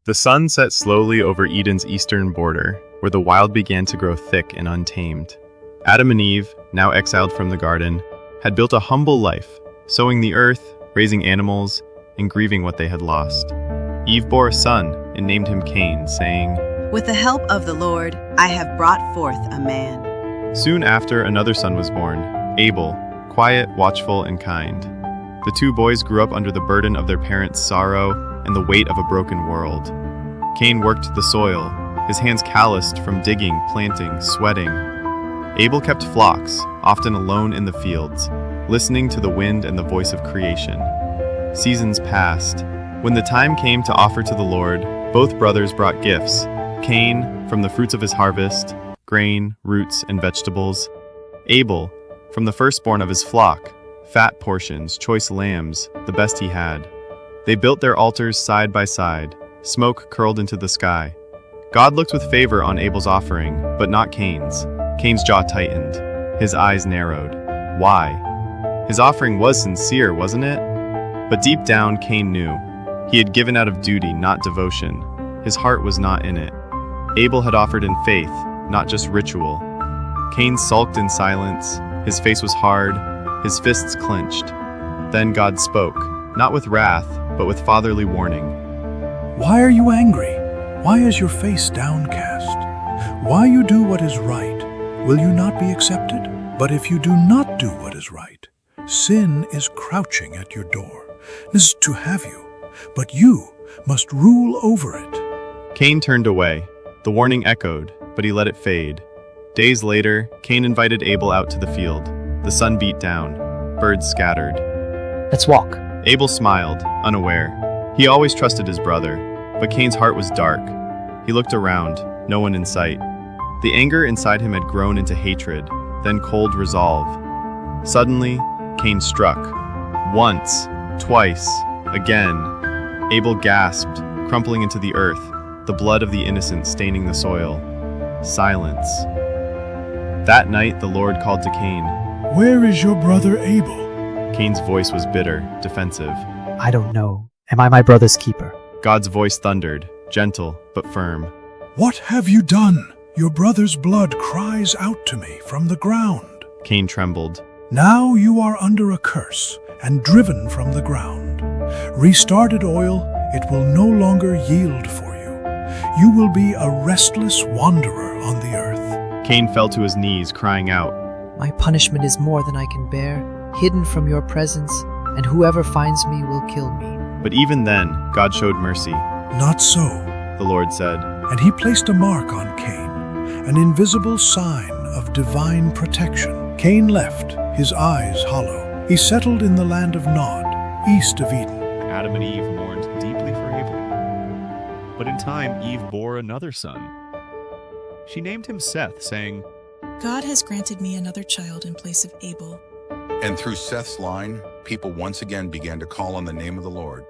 The sun set slowly over Eden's eastern border, where the wild began to grow thick and untamed. Adam and Eve, now exiled from the garden, had built a humble life, sowing the earth, raising animals, and grieving what they had lost. Eve bore a son and named him Cain, saying, "With the help of the Lord, I have brought forth a man." Soon after, another son was born, Abel, quiet, watchful, and kind. The two boys grew up under the burden of their parents' sorrow and the weight of a broken world. Cain worked the soil, his hands calloused from digging, planting, sweating. Abel kept flocks, often alone in the fields, listening to the wind and the voice of creation. Seasons passed. When the time came to offer to the Lord, both brothers brought gifts. Cain, from the fruits of his harvest, grain, roots, and vegetables. Abel, from the firstborn of his flock, fat portions, choice lambs, the best he had. They built their altars side by side. Smoke curled into the sky. God looked with favor on Abel's offering, but not Cain's. Cain's jaw tightened. His eyes narrowed. Why? His offering was sincere, wasn't it? But deep down, Cain knew. He had given out of duty, not devotion. His heart was not in it. Abel had offered in faith, not just ritual. Cain sulked in silence. His face was hard, his fists clenched. Then God spoke, not with wrath, but with fatherly warning. Why are you angry? Why is your face downcast? Why you do what is right, will you not be accepted? But if you do not do what is right, sin is crouching at your door, is to have you, but you must rule over it. Cain turned away. The warning echoed, but he let it fade. Days later, Cain invited Abel out to the field. The sun beat down. Birds scattered. Let's walk. Abel smiled, unaware. He always trusted his brother, but Cain's heart was dark. He looked around, no one in sight. The anger inside him had grown into hatred, then cold resolve. Suddenly, Cain struck. Once, twice, again. Abel gasped, crumpling into the earth, the blood of the innocent staining the soil. Silence. That night, the Lord called to Cain. Where is your brother Abel? Cain's voice was bitter, defensive. I don't know. Am I my brother's keeper? God's voice thundered, gentle but firm. What have you done? Your brother's blood cries out to me from the ground. Cain trembled. Now you are under a curse and driven from the ground. Restarted oil, it will no longer yield for you. You will be a restless wanderer on the earth. Cain fell to his knees, crying out. My punishment is more than I can bear, hidden from your presence, and whoever finds me will kill me. But even then, God showed mercy. Not so, The Lord said. and he placed a mark on Cain, an invisible sign of divine protection. Cain left, his eyes hollow. He settled in the land of Nod, east of Eden. Adam and Eve mourned deeply for Abel. But in time, Eve bore another son. She named him Seth, saying, God has granted me another child in place of Abel. And through Seth's line, people once again began to call on the name of the Lord.